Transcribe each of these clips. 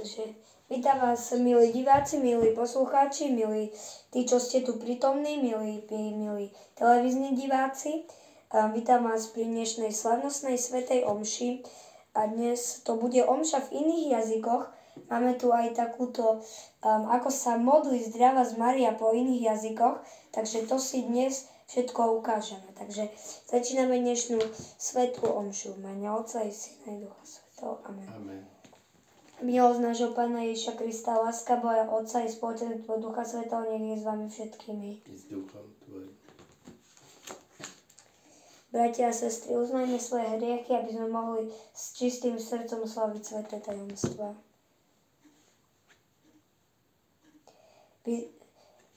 Takže vítam vás, milí diváci, milí poslucháči, milí tí, čo ste tu prítomní, milí televízni diváci. Vítam vás pri dnešnej slavnostnej svätej omši. A dnes to bude omša v iných jazykoch. Máme tu aj takúto, ako sa modlí zdravá z Mária po iných jazykoch. Takže to si dnes všetko ukážeme. Takže začíname dnešnú svätú omšu. V mene Otca i Syna i Ducha Svätého. Amen. Amen. Milosť nášho Pána Ježiša Krista, láska Boha Otca i spoločenstvo Ducha Svätého nech je s vami všetkými. I s duchom tvojim. Bratia a sestry, uznajme svoje hriechy, aby sme mohli s čistým srdcom slaviť sväté tajomstvá.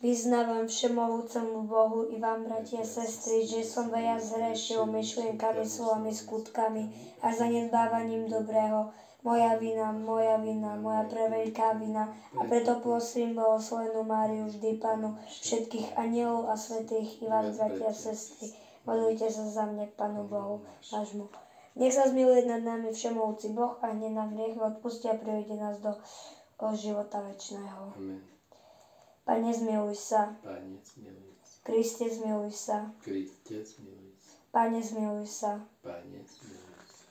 Vyznávam všemohúcemu Bohu i vám, bratia a sestry, že som veľa zhrešil myšlienkami, slovami, skutkami a zanedbávaním dobrého. Moja vina, moja preveľká vina. A preto prosím blahoslavenú Máriu, vždy Pannu, všetkých anjelov a svätých i vás, bratia a sestry. Modlite sa za mňa k Pánu Bohu nášmu. Nech sa zmiluje nad nami všemohúci Boh a hneď nám hriechy odpustia a privede nás do života večného. Amen. Pane, zmiluj sa. Pane, zmiluj sa. Kriste, zmiluj sa. Kriste, zmiluj sa. Pane, zmiluj sa. Pane, zmiluj sa.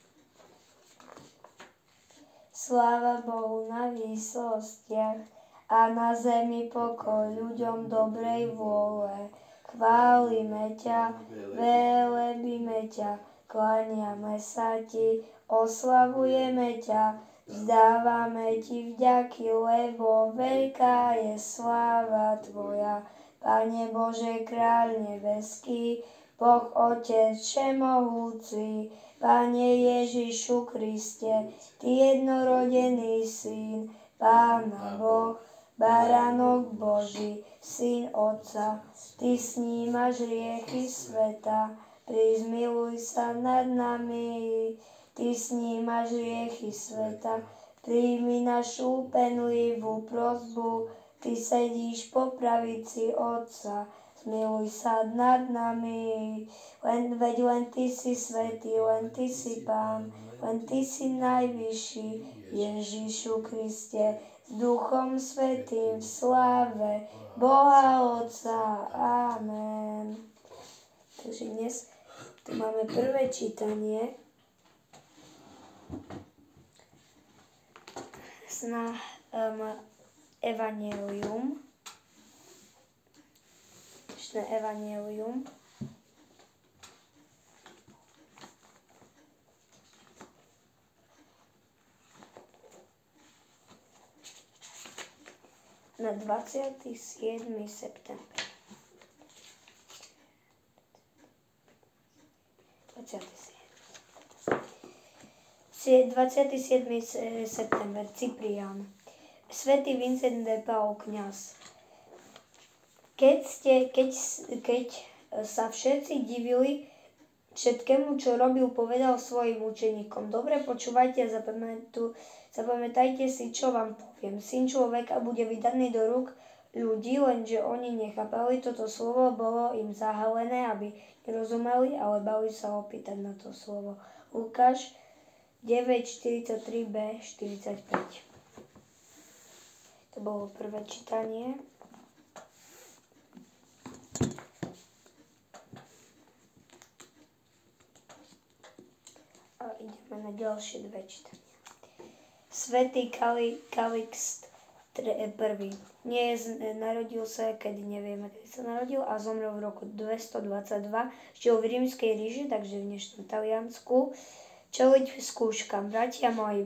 Sláva Bohu na výsostiach a na zemi pokoj ľuďom dobrej vôle. Chválime ťa, velebíme ťa, kláňame sa ti, oslavujeme ťa, vzdávame ti vďaky, lebo veľká je sláva tvoja. Pane Bože, kráľ nebeský, Boh Otec všemohúci, Pane Ježišu Kriste, Ty jednorodený Syn, Pána Boh, Baránok Boží, Syn Otca, Ty snímaš hriechy sveta, zmiluj sa nad nami. Ty snímaš hriechy sveta, príjmi našu úpenlivú prosbu, Ty sedíš po pravici Otca, zmiluj sa nad nami. Veď len Ty si svätý, len Ty si Pán, len Ty si najvyšší, Ježišu Kriste, s Duchom Svätým v sláve Boha Otca. Amen. Takže dnes tu máme prvé čítanie na Evangelium. Dnešné Evangelium. Na 27. september. 27. september, Cyprián. Svätý Vincent de Paul, kňaz. Keď sa všetci divili všetkému, čo robil, povedal svojim učeníkom: Dobre, počúvajte a zapamätajte si, čo vám poviem. Syn človeka bude vydaný do rúk ľudí, lenže oni nechápali toto slovo, bolo im zahalené, aby nerozumeli, ale bali sa opýtať na to slovo. Lukáš 9:43b 45. To bolo prvé čítanie. A ideme na ďalšie dve čítania. Svätý Kalixt I. Narodil sa, keď nevieme, kedy sa narodil, a zomrel v roku 222. Žil v Rímskej ríši, takže v dnešnom Taliansku. Čeliť skúškam. Bratia moji,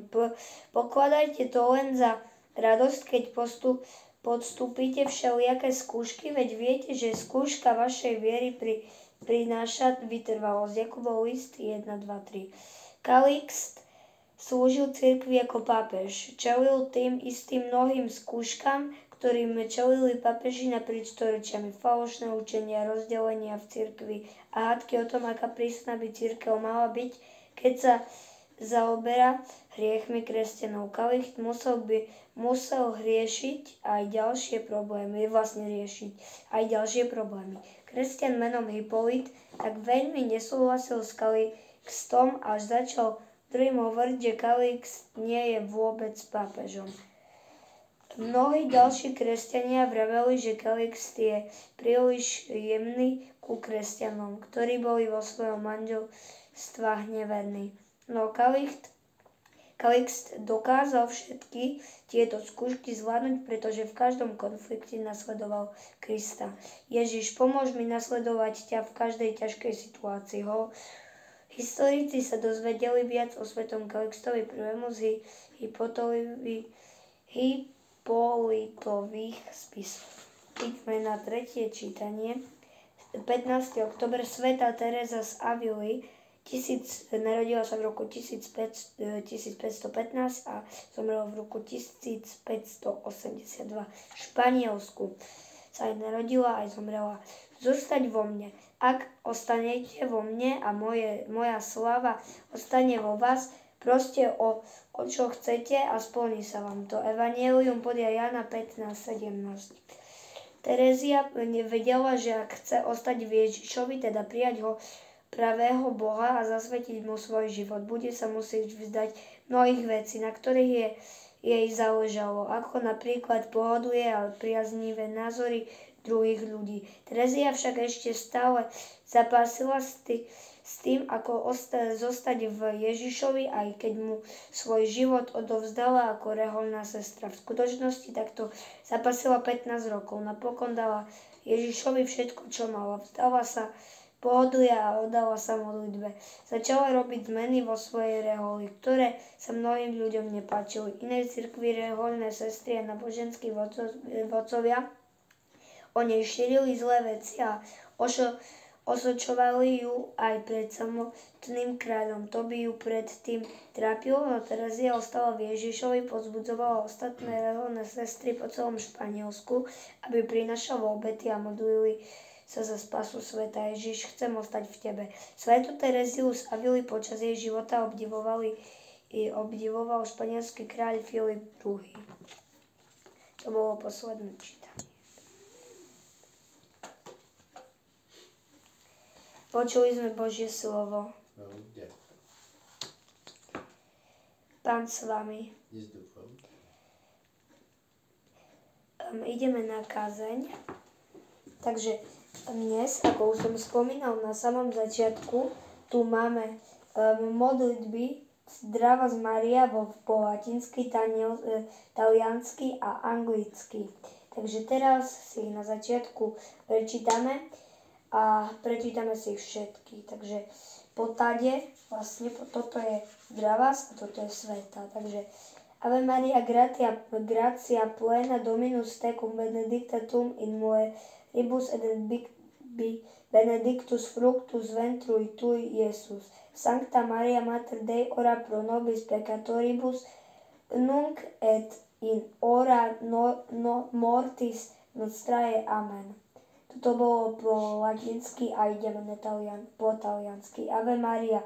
pokladajte to len za radosť, keď podstúpite všelijaké skúšky, veď viete, že skúška vašej viery prináša vytrvalosť. Jakubov list 1, 2, 3. Kalixt slúžil cirkvi ako pápež. Čelil tým istým mnohým skúškam, ktorým čelili pápeži naprieč storočiami. Falošné učenia, rozdelenia v cirkvi a hádky o tom, aká prísna by cirkev mala byť, keď sa zaoberá hriechmi kresťanov. Kalicht musel riešiť aj ďalšie problémy. Kresťan menom Hypolit tak veľmi nesúhlasil s Kalixtom, až začal druhým hovoriť, že Kalixt nie je vôbec pápežom. Mnohí ďalší kresťania vraveli, že Kalixt je príliš jemný ku kresťanom, ktorí boli vo svojom manželstvách neverní. No Kalixt dokázal všetky tieto skúšky zvládnuť, pretože v každom konflikte nasledoval Krista. Ježiš, pomôž mi nasledovať ťa v každej ťažkej situácii. Historici sa dozvedeli viac o svetom Kalixtovi prvému z Hipolitových spisov. Poďme na tretie čítanie. 15. október, Svätá Teresa z Avily, narodila sa v roku 1515 a zomrela v roku 1582. V Španielsku sa aj narodila, aj zomrela. Zostať vo mne. Ak ostanete vo mne a moja sláva ostane vo vás, proste o čo chcete a splní sa vám to. Evanjelium podľa Jána 15:17. Terezia vedela, že ak chce ostať v Ježišovi, teda prijať ho pravého Boha a zasvetiť mu svoj život, bude sa musieť vzdať mnohých vecí, na ktorých jej záležalo, ako napríklad pohodlie a priaznivé názory druhých ľudí. Terezia však ešte stále zapásila s tým, ako zostať v Ježišovi, aj keď mu svoj život odovzdala ako rehoľná sestra. V skutočnosti takto zapásila 15 rokov. Napokon dala Ježišovi všetko, čo mala. Vzdala sa pohodlia a oddala sa modlitbe. Začala robiť zmeny vo svojej reholi, ktoré sa mnohým ľuďom nepáčili. Iné cirkvi rehoľné sestry a náboženskí vodcovia o nej šírili zlé veci a osočovali ju aj pred samotným kráľom. To by ju predtým trápilo, no Terezia ostala v Ježišovi, pozbudzovala ostatné rehoľné sestry po celom Španielsku, aby prinašali obety a modlili sa za spasu sveta. Ježiš, chcem ostať v tebe. Svätú Tereziu z Avily počas jej života obdivoval španielský kráľ Filip II. To bolo posledné čítanie. Počuli sme Božie slovo. Pán s vami. Ideme na kázeň. Takže dnes, ako už som spomínal na samom začiatku, tu máme modlitby Zdravá z Mária po latinsky, taliansky a anglicky. Takže teraz si ich na začiatku prečítame a prečítame si ich všetky. Takže po tade, vlastne toto je zdravá a toto je sveta. Takže Ave Maria, gratia plena Dominus tecum, benedicta in mulieribus et benedictus fructus ventrum tui, Iesus. Sancta Maria Mater Dei, ora pro nobis peccatoribus, nunc et in hora mortis nostrae. Amen. Toto bolo po latinsky a ideme po taliansky. Ave Maria,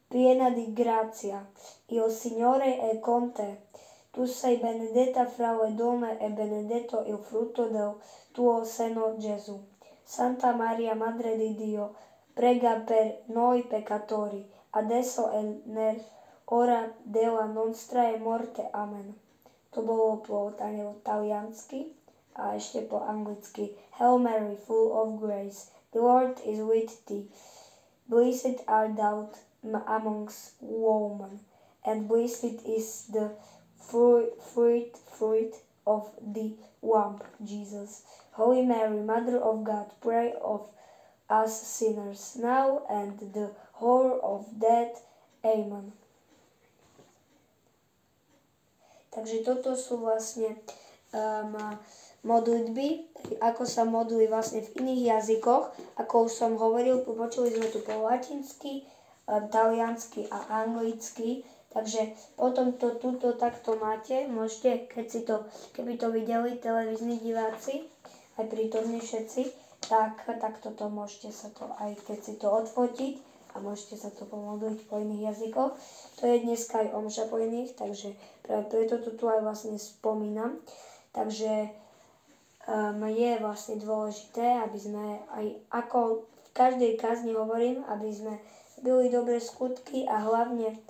piena di grazia, il Signore è con te. Tu sei benedetta fra le donne e benedetto il frutto del tuo seno, Gesù. Santa Maria, Madre di Dio, prega per noi peccatori, adesso e nell'ora della nostra morte. Amen. To bolo po taliansky a ešte po anglicky. Hail Mary, full of grace, the Lord is with thee. Blessed art thou amongst women, and blessed is the fruit of the womb, Jesus. Holy Mary, Mother of God, pray of us sinners, now and the hour of death. Amen. Takže toto sú vlastne modlitby, ako sa modlí vlastne v iných jazykoch. Ako už som hovoril, počuli sme tu po latinsky, taliansky a anglicky. Takže potom to tuto takto máte. Môžete, keby to videli televízni diváci, aj prítomní všetci, tak toto môžete sa to, aj keď si to odfotiť a môžete sa to pomodliť po iných jazykoch. To je dneska aj omša po iných, takže preto to tu aj vlastne spomínam. Takže je vlastne dôležité, aby sme aj ako v každej kazni hovorím, aby sme robili dobré skutky a hlavne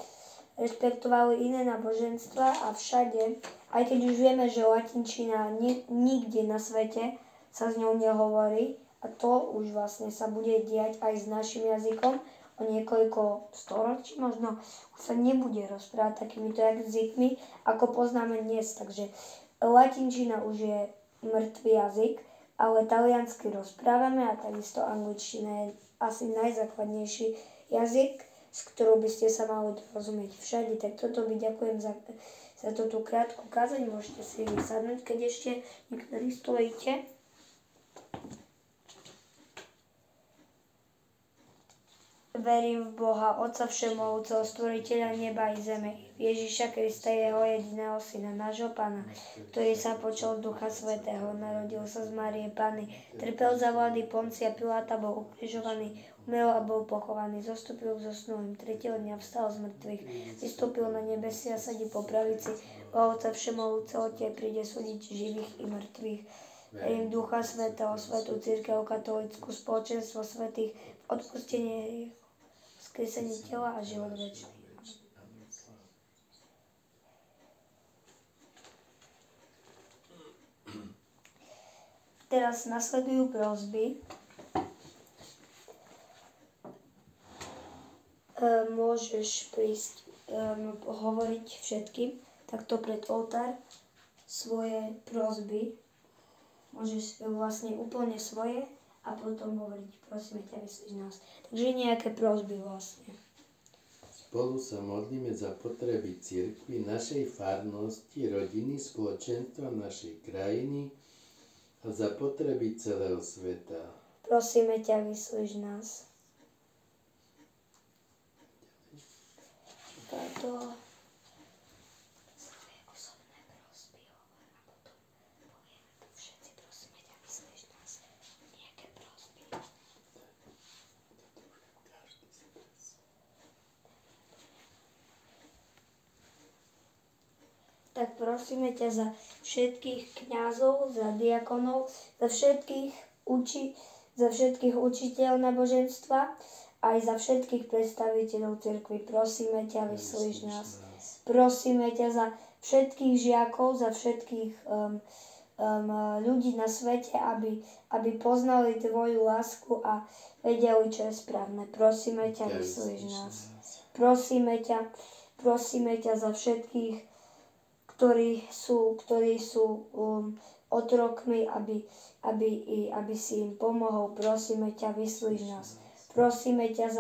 rešpektovali iné náboženstva a všade, aj keď už vieme, že latinčina nikde na svete sa s ňou nehovorí a to už vlastne sa bude diať aj s našim jazykom o niekoľko storočí, možno už sa nebude rozprávať takýmito jazykmi, ako poznáme dnes. Takže latinčina už je mŕtvý jazyk, ale taliansky rozprávame a takisto angličtina je asi najzákladnejší jazyk, s ktorou by ste sa mali rozumieť všade. Tak toto by ďakujem za túto krátku kázeň. Môžete si vysadnúť, keď ešte niektorí stojíte. Verím v Boha, Otca Všemohúceho, Stvoriteľa neba i zeme, v Ježiša Krista, jeho jediného Syna, nášho Pána, ktorý sa počal z Ducha Svätého, narodil sa z Márie Panny, trpel za vlády Poncia Piláta, bol ukrižovaný, umrel a bol pochovaný, zostúpil k zosnulým, tretieho dňa vstal z mŕtvych, vystúpil na nebesia a sadí po pravici, Otca Všemohúceho, tie príde súdiť živých i mŕtvych. Verím v Ducha Svätého, Svätú cirkev katolícku, spoločenstvo svätých, odpustenie hriechov, vzkriesenie tela a život večný. Teraz nasledujú prosby. Môžeš prísť hovoriť všetkým takto pred oltár svoje prosby. Môžeš vlastne úplne svoje a potom hovoriť, prosíme ťa, vyslíš nás. Takže nejaké prosby vlastne. Spolu sa modlíme za potreby cirkvi, našej farnosti, rodiny, spoločenstva, našej krajiny a za potreby celého sveta. Prosíme ťa, vyslíš nás. Táto svoje osobné prosby hovor a potom povieme to všetci. Prosíme ťa, vyslíš nás. Nejaké prosby. Tak prosíme ťa za všetkých kňazov, za diakonov, za všetkých učiteľov náboženstva, aj za všetkých predstaviteľov cirkvi. Prosíme ťa, vyslíš nás. Prosíme ťa za všetkých žiakov, za všetkých ľudí na svete, aby poznali tvoju lásku a vedeli, čo je správne. Prosíme ťa, vyslíš nás. Prosíme ťa za všetkých, ktorí sú otrokmi, aby si im pomohol. Prosíme ťa, vyslíš nás. Prosíme ťa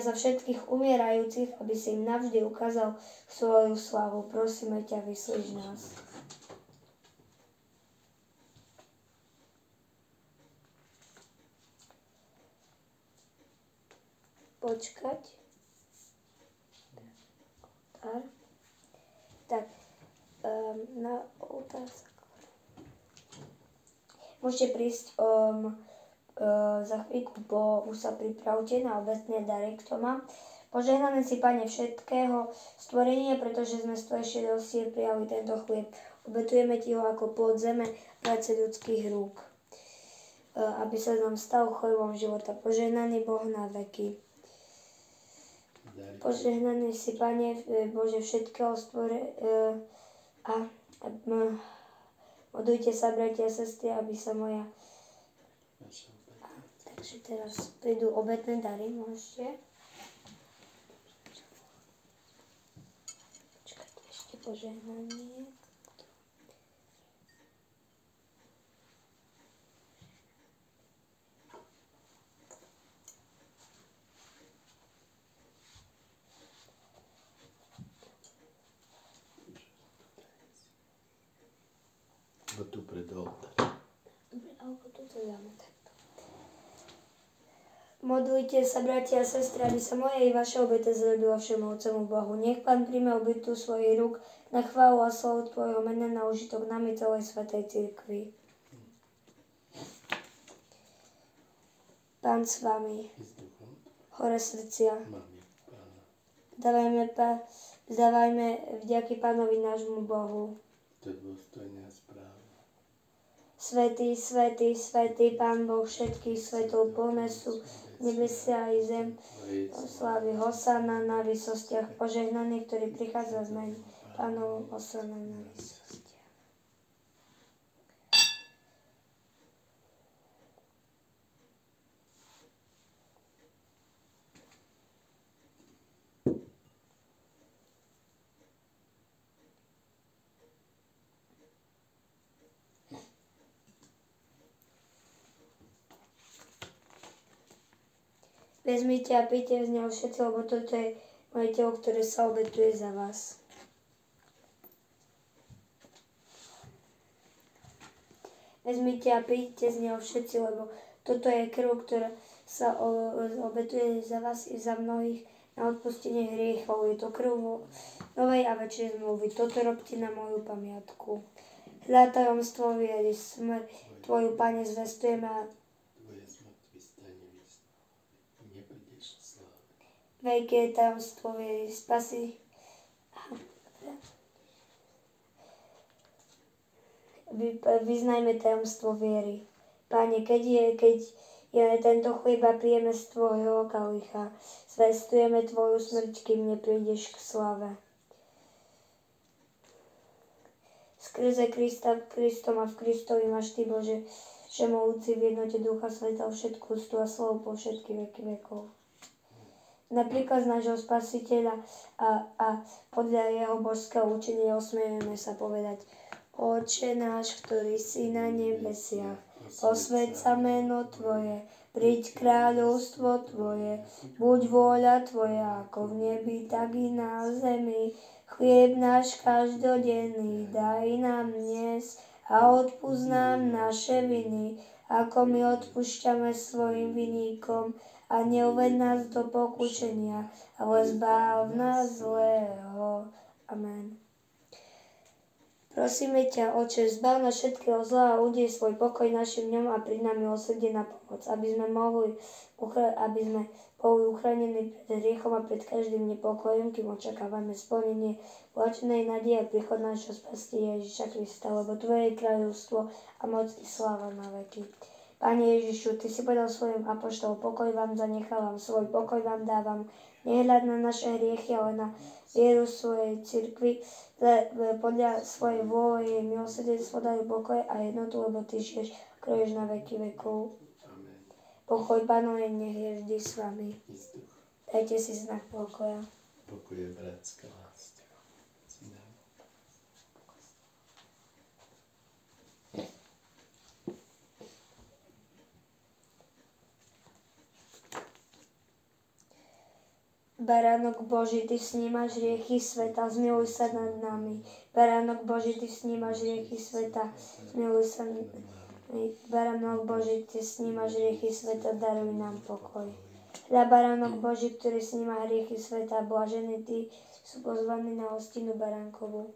za všetkých umierajúcich, aby si im navždy ukázal svoju slávu. Prosíme ťa, vyslíš nás. Počkať. Tak, na oltár sa môžete prísť za chvíľku, už sa pripravte na obecné dary, kto má. Požehnané si, Pane, všetkého stvorenia, pretože sme z tvojej šedosti prijali tento chlieb. Obetujeme ti ho ako plod zeme, práce ľudských rúk, aby sa nám stal chlebom života. Požehnaný Boh na veky. Požehnaný si, Pane, Bože, všetkého modlite sa, bratia a sestry, aby sa moja... Takže teraz prídu obetné dary, môžete. Počkajte, ešte požehnanie. Tu pred oltár. Dobre, alebo tu to dáme takto. Modlite sa, bratia a sestry, aby sa moje i vaše obete zrodilo Všemovcemu Bohu. Nech Pán príjme obetu svojich rúk na chválu a slavu tvojho mena, na užitok nami celej svätej cirkvi. Pán s vami. Hore srdcia. Vzdávajme vďaky Pánovi nášmu Bohu. To je dôstojné a správne. Svätý, svätý, svätý Pán Boh všetkých svetov, plné sú nebesia aj zem, slávy Hosana na výsostiach, požehnaný, ktorý prichádza z mene Pánov, Hosana na výsostiach. Vezmite a pijte z neho všetci, lebo toto je moje telo, ktoré sa obetuje za vás. Vezmite a pijte z neho všetci, lebo toto je krv, ktorá sa obetuje za vás i za mnohých na odpustenie hriechov. Je to krv novej a väčšej zmluvy. Toto robte na moju pamiatku. Hľa tajomstvo viery, smrť tvoju, Pane, zvestujeme a veľké tajomstvo viery, spasy. Vyznajme tajomstvo viery. Pane, keď je tento chlieb a pijeme z tvojho kalicha, zvestujeme tvoju smrť, kým neprídeš k slave. Skrze Krista, v Kristom a v Kristovi máš ty, Bože, všemohúci v jednote Ducha Svätého všetku úctu a slovo po všetky veky vekov. Napríklad z nášho Spasiteľa a podľa jeho božského učenia osmejeme sa povedať: Otče náš, ktorý si na nebesiach, posväť sa meno Tvoje, príď kráľovstvo Tvoje, buď vôľa Tvoja ako v nebi, tak i na zemi. Chlieb náš každodenný daj nám dnes a odpusť nám naše viny, ako my odpúšťame svojim vinníkom. A neuved nás do pokušenia, ale zbav nás zlého. Amen. Prosíme ťa, Otče, zbav nás všetkého zla a udej svoj pokoj našim dňom a príď nám milosrdie na pomoc, aby sme boli uchránení pred hriechom a pred každým nepokojom, kým očakávame splnenie vláčenej nádeje a príchod nášho Spasiteľa Ježiša Krista, lebo Tvoje je kráľovstvo a moc i sláva na veky. Pane Ježišu, Ty si povedal svojim apoštolom: pokoj vám zanechávam, svoj pokoj vám dávam. Nehľad na naše hriechy, ale na vieru svojej cirkvi. Podľa svojej vôle jej milosrdenstvo dajú pokoj a jednotu, lebo Ty žiješ, kroješ na veky vekov. Pokoj Pánovi nech je vždy s vami. Dajte si znak pokoja. Pokoj je bratská láska. Baránok Boží, Ty snímaš hriechy sveta, zmiluj sa nad nami. Baránok Boží, Ty snímaš hriechy sveta, zmiluj sa nad nami. Baránok Boží, Ty snímaš hriechy sveta, daruj nám pokoj. Hľa Baránok Boží, ktorý sníma hriechy sveta, blažení tí sú pozvaní na hostinu baránkovú.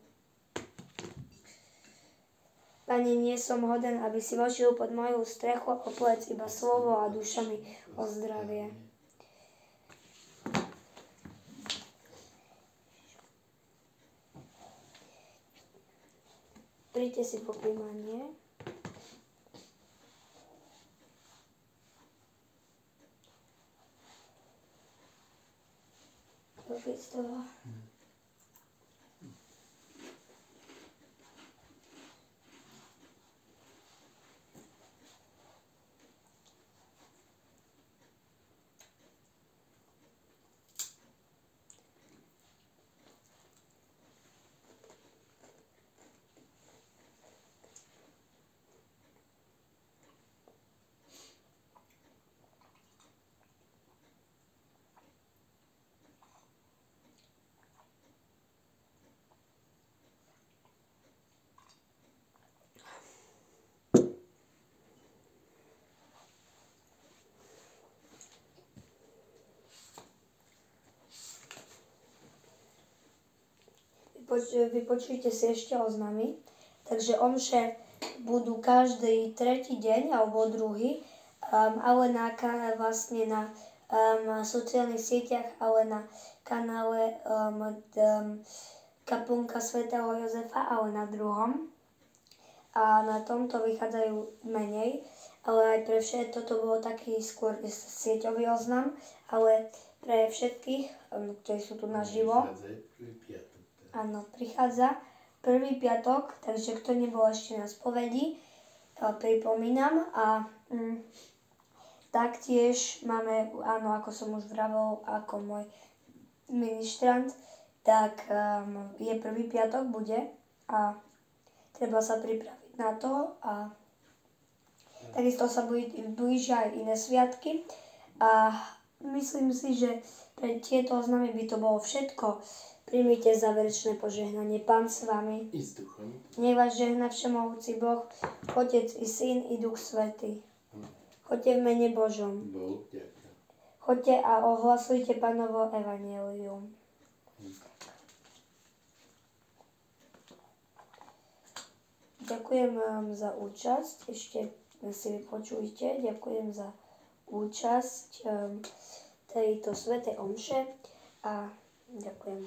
Pane, nie som hoden, aby si vošiel pod moju strechu a opovedz iba slovo a duša mi ozdravie. Príďte si po príjmanie. Robiť z toho. Vypočujte si ešte oznamy. Takže omše budú každý tretí deň alebo druhý, ale vlastne na sociálnych sieťach, ale na kanále Kaplnka svätého Jozefa, ale na druhom. A na tomto vychádzajú menej. ale aj pre všetkých, toto bolo taký skôr sieťový oznam, ale pre všetkých, ktorí sú tu naživo, áno, prichádza prvý piatok, takže kto nebol ešte na spovedi, pripomínam a taktiež máme, áno, ako som už vravel, ako môj ministrant, tak je prvý piatok bude a treba sa pripraviť na to a takisto sa blížia aj iné sviatky a myslím si, že pre tieto oznámy by to bolo všetko. Príjmite záverečné požehnanie. Pán s vami. I s duchom. Nech vás žehná všemohúci Boh, Otec i Syn i Duch Svätý. Choďte v mene Božom. Bohu vďaka. Choďte a ohlasujte Pánovo evanjelium. Ďakujem vám za účasť. Ešte si vypočujte. Ďakujem za účasť tejto svätej omše a ďakujem.